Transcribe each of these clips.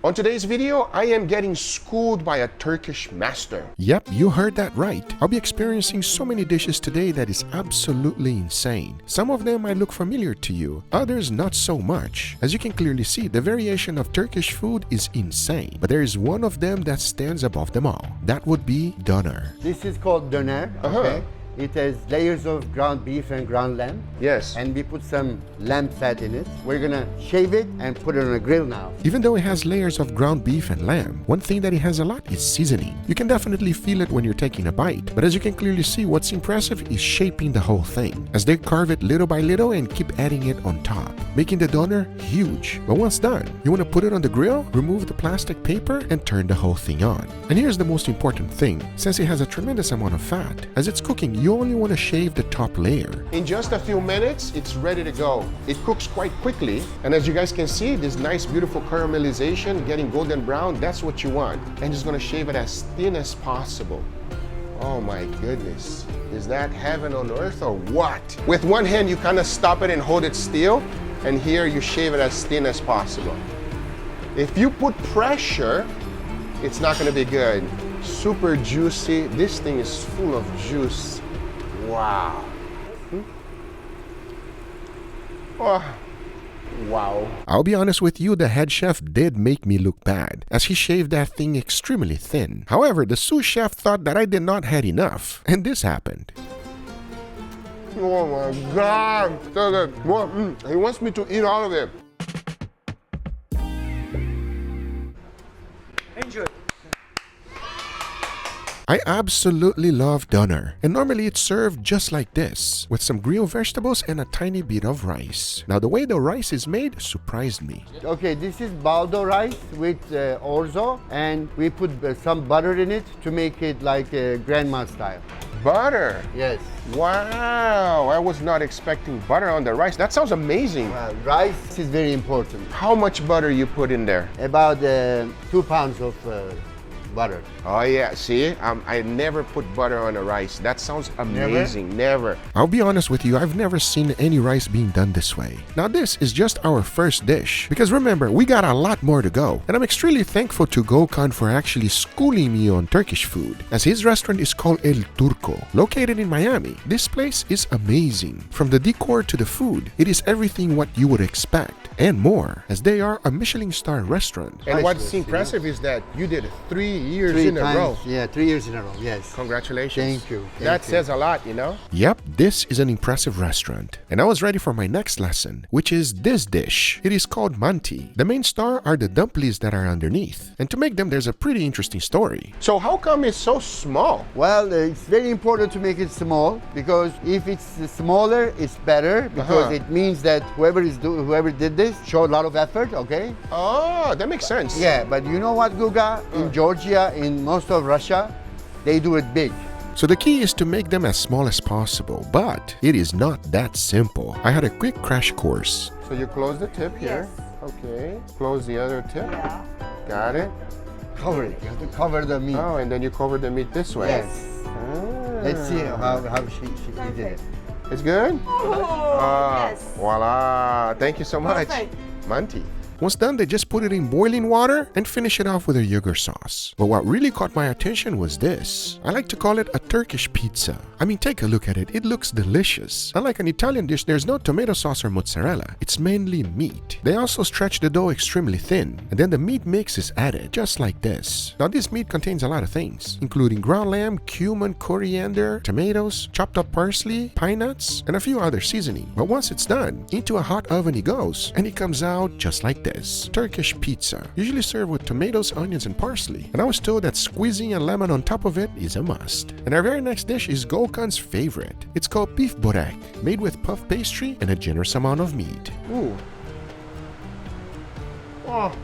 On today's video, I am getting schooled by a Turkish master. Yep, you heard that right. I'll be experiencing so many dishes today that is absolutely insane. Some of them might look familiar to you, others not so much. As you can clearly see, the variation of Turkish food is insane. But there is one of them that stands above them all. That would be doner. This is called doner. Okay. It has layers of ground beef and ground lamb. Yes. And we put some lamb fat in it. We're gonna shave it and put it on a grill now. Even though it has layers of ground beef and lamb, one thing that it has a lot is seasoning. You can definitely feel it when you're taking a bite, but as you can clearly see, what's impressive is shaping the whole thing, as they carve it little by little and keep adding it on top, making the doner huge. But once done, you want to put it on the grill, remove the plastic paper, and turn the whole thing on. And here's the most important thing, since it has a tremendous amount of fat, as it's cooking, you only want to shave the top layer. In just a few minutes, it's ready to go. It cooks quite quickly, and as you guys can see, this nice beautiful caramelization, getting golden brown, that's what you want. And just gonna shave it as thin as possible. Oh my goodness, is that heaven on earth or what? With one hand, you kind of stop it and hold it still, and here you shave it as thin as possible. If you put pressure, it's not gonna be good. Super juicy, this thing is full of juice. Wow. Oh. Wow. I'll be honest with you, the head chef did make me look bad, as he shaved that thing extremely thin. However, the sous chef thought that I did not had enough, and this happened. Oh my God. So good. He wants me to eat all of it. Enjoy. I absolutely love doner, and normally it's served just like this, with some grilled vegetables and a tiny bit of rice. Now the way the rice is made surprised me. Okay, this is baldo rice with orzo, and we put some butter in it to make it like grandma style. Butter. Yes. Wow, I was not expecting butter on the rice. That sounds amazing. Rice is very important. How much butter you put in there? About 2 pounds of butter. Oh yeah, see, I never put butter on a rice. That sounds amazing. Never. I'll be honest with you, I've never seen any rice being done this way. Now this is just our first dish, because remember, we got a lot more to go. And I'm extremely thankful to Gokhan for actually schooling me on Turkish food, as his restaurant is called El Turco, located in Miami. This place is amazing. From the decor to the food, it is everything what you would expect, and more, as they are a Michelin star restaurant. And what's impressive is that you did 3 years in a row. Yeah, 3 years in a row, yes. Congratulations. Thank you. That says a lot, you know? Yep, this is an impressive restaurant. And I was ready for my next lesson, which is this dish. It is called manti. The main star are the dumplings that are underneath. And to make them, there's a pretty interesting story. So how come it's so small? Well, it's very important to make it small, because if it's smaller, it's better, because it means that whoever did this showed a lot of effort, okay? Oh, that makes sense. Yeah, but you know what, Guga? In Georgia, in most of Russia, they do it big. So the key is to make them as small as possible, but it is not that simple. I had a quick crash course. So you close the tip here. Okay. Close the other tip. Yeah. Got it. Cover it. You have to cover the meat. Oh, and then you cover the meat this way. Yes. Ah. Let's see how she did it. It's good? Oh, yes. Voila. Thank you so much. Perfect. Manti. Once done, they just put it in boiling water and finish it off with a yogurt sauce. But what really caught my attention was this. I like to call it a Turkish pizza. I mean, take a look at it. It looks delicious. Unlike an Italian dish, there's no tomato sauce or mozzarella. It's mainly meat. They also stretch the dough extremely thin, and then the meat mix is added, just like this. Now, this meat contains a lot of things, including ground lamb, cumin, coriander, tomatoes, chopped up parsley, pine nuts, and a few other seasoning. But once it's done, into a hot oven it goes, and it comes out just like this. Turkish pizza, usually served with tomatoes, onions, and parsley. And I was told that squeezing a lemon on top of it is a must. And our very next dish is Gokhan's favorite. It's called beef borek, made with puff pastry and a generous amount of meat. Ooh. Oh.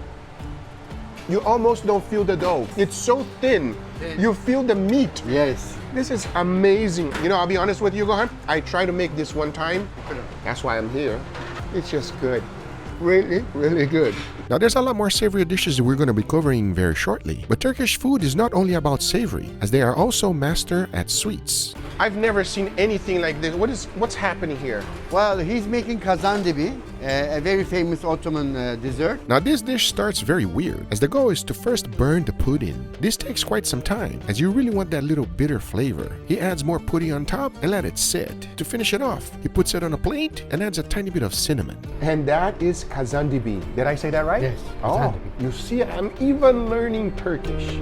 You almost don't feel the dough. It's so thin. You feel the meat. Yes. This is amazing. You know, I'll be honest with you, Gokhan. I tried to make this one time. That's why I'm here. It's just good. Really, really good. Now there's a lot more savory dishes that we're going to be covering very shortly. But Turkish food is not only about savory, as they are also master at sweets. I've never seen anything like this. What's happening here? Well, he's making kazandibi, a very famous Ottoman dessert. Now this dish starts very weird, as the goal is to first burn the pudding. This takes quite some time, as you really want that little bitter flavor. He adds more pudding on top and let it sit. To finish it off, he puts it on a plate and adds a tiny bit of cinnamon. And that is kazandibi. Did I say that right? Yes, Oh, kazandibi. you see, I'm even learning Turkish.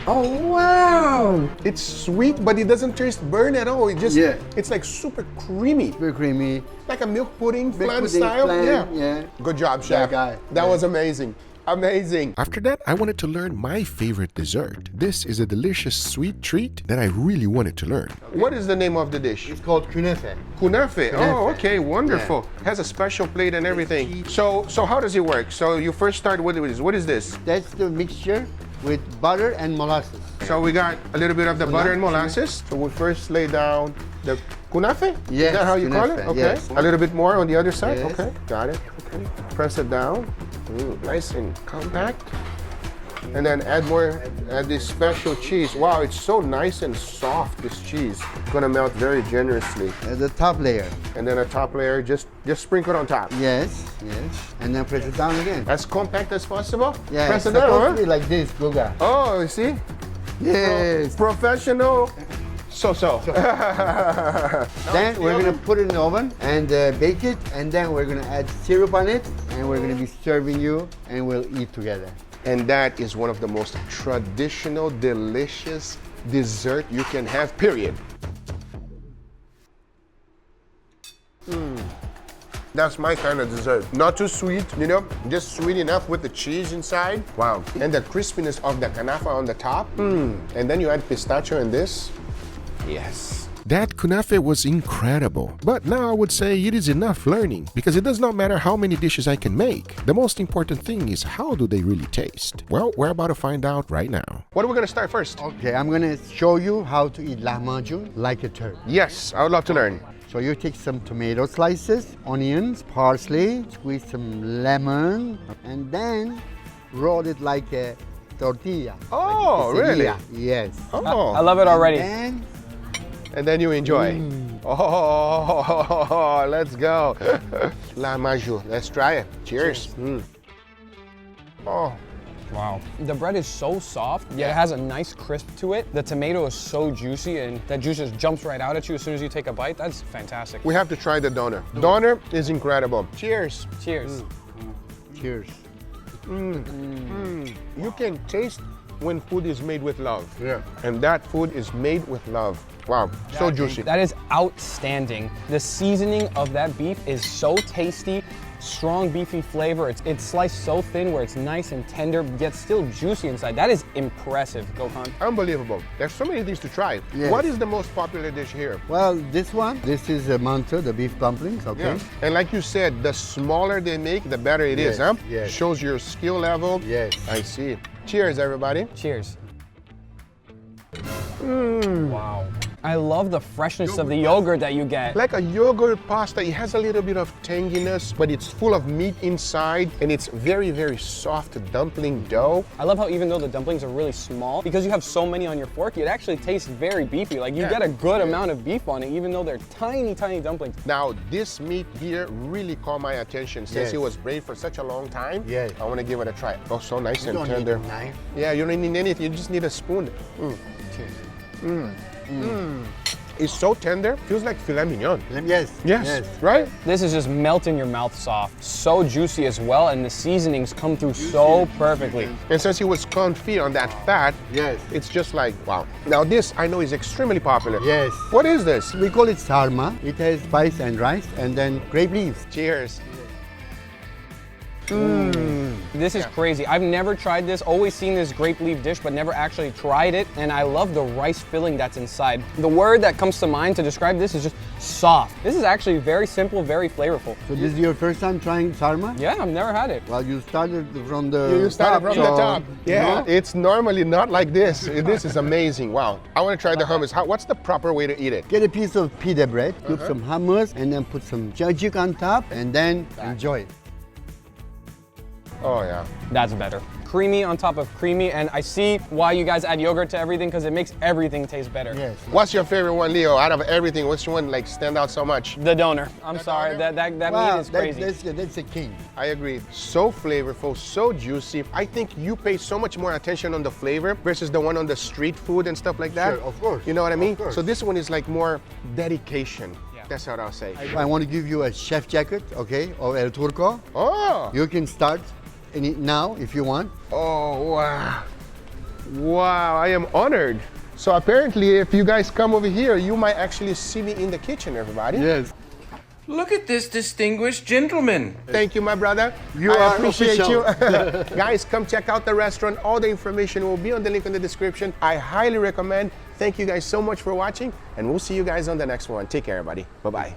Oh, wow! It's sweet, but it doesn't taste burnt at all. It's like super creamy. Very creamy. Like a milk pudding, Milk flan pudding, style. flan, yeah. Good job, chef. guy. That Yeah. was amazing. Amazing. After that, I wanted to learn my favorite dessert. This is a delicious sweet treat that I really wanted to learn. What is the name of the dish? It's called künefe. Kunafe. Oh, Kunafe. okay, wonderful. Has a special plate and everything. So how does it work? So you first start with this. What is this? That's the mixture with butter and molasses. So we got a little bit of the butter and molasses. So we first lay down the kunafe? Yes, Is that how you call it? kunafe, Okay. yes. A little bit more on the other side? Yes. Okay, got it. Okay. Press it down. Nice and compact. And then add this special cheese. Wow, it's so nice and soft, this cheese. Gonna melt very generously. The top layer. And then a top layer, just sprinkle on top. Yes, yes. And then press it down again. As compact as possible? Yeah, Press it's it down, supposed huh? to be like this, Goga. Oh, you see? Yes. Professional. So. Then we're gonna put it in the oven and bake it, and then we're gonna add syrup on it, and we're gonna be serving you, and we'll eat together. And that is one of the most traditional, delicious dessert you can have, period. That's my kind of dessert. Not too sweet, just sweet enough with the cheese inside. Wow. And the crispiness of the kanafa on the top. And then you add pistachio in this. Yes. That kunafe was incredible, but now I would say it is enough learning, because it does not matter how many dishes I can make. The most important thing is how do they really taste? Well, we're about to find out right now. What are we gonna start first? Okay, I'm gonna show you how to eat lahmacun like a Turk. Yes, I would love to learn. So you take some tomato slices, onions, parsley, squeeze some lemon, and then roll it like a tortilla. Oh, like a really? quesadilla. Yes. Oh. I love it already. And then you enjoy. Oh, let's go. La Maju. Let's try it. Cheers. Oh, Wow. The bread is so soft, yet it has a nice crisp to it. The tomato is so juicy, and that juice just jumps right out at you as soon as you take a bite. That's fantastic. we have to try the doner. Doner is incredible. Cheers. Cheers. Cheers. You can taste when food is made with love. Yeah. And that food is made with love. Wow, so juicy. That is outstanding. The seasoning of that beef is so tasty, strong beefy flavor. It's sliced so thin where it's nice and tender, yet still juicy inside. That is impressive, Gokhan. Unbelievable. There's so many things to try. Yes. What is the most popular dish here? Well, this is a manto, the beef dumplings, okay? And like you said, the smaller they make, the better it is, Yes, huh? yes. Shows your skill level. Yes. I see. Cheers, everybody. Cheers. Wow. I love the freshness of the yogurt that you get. Like a yogurt pasta, it has a little bit of tanginess, but it's full of meat inside, and it's very, very soft dumpling dough. I love how even though the dumplings are really small, because you have so many on your fork, it actually tastes very beefy. Like you get a good amount of beef on it, even though they're tiny, tiny dumplings. Now, this meat here really caught my attention since Yes. it was braised for such a long time. Yes. I want to give it a try. Oh, so nice You and don't tender. need a knife. Yeah, you don't need anything. You just need a spoon. It's so tender. Feels like filet mignon. Yes. Yes. Right? This is just melt in your mouth soft. So juicy as well, and the seasonings come through so perfectly. And since it was confit on that fat, Yes. it's just like, wow. Now this, I know, is extremely popular. Yes. What is this? We call it sarma. It has spice and rice and then grape leaves. Cheers. This is crazy. I've never tried this, always seen this grape leaf dish, but never actually tried it, and I love the rice filling that's inside. The word that comes to mind to describe this is just soft. This is actually very simple, very flavorful. So this is your first time trying sarma? Yeah, I've never had it. Well, you started from the You started from the so- top. Yeah, No? it's normally not like this. This is amazing. Wow. I want to try the hummus. What's the proper way to eat it? Get a piece of pita bread, put some hummus, and then put some jajik on top, and then enjoy it. Oh yeah. That's better. Creamy on top of creamy, and I see why you guys add yogurt to everything, because it makes everything taste better. Yes. What's your favorite one, Leo? Out of everything, which one like stand out so much? The donor. I'm The sorry. doner? That Wow, meat is crazy. that's a king. I agree. So flavorful, so juicy. I think you pay so much more attention on the flavor versus the one on the street food and stuff like that. Sure, of course. You know what I mean? Of course. So this one is like more dedication. Yeah. That's what I'll say. I want to give you a chef jacket, okay, of El Turco. Oh! You can start in it now if you want. Oh, wow. Wow, I am honored. So apparently, if you guys come over here, you might actually see me in the kitchen, everybody. Yes. Look at this distinguished gentleman. Thank you, my brother. You I are appreciate official. you. Guys, come check out the restaurant. All the information will be on the link in the description. I highly recommend. Thank you guys so much for watching, and we'll see you guys on the next one. Take care, everybody. Bye-bye.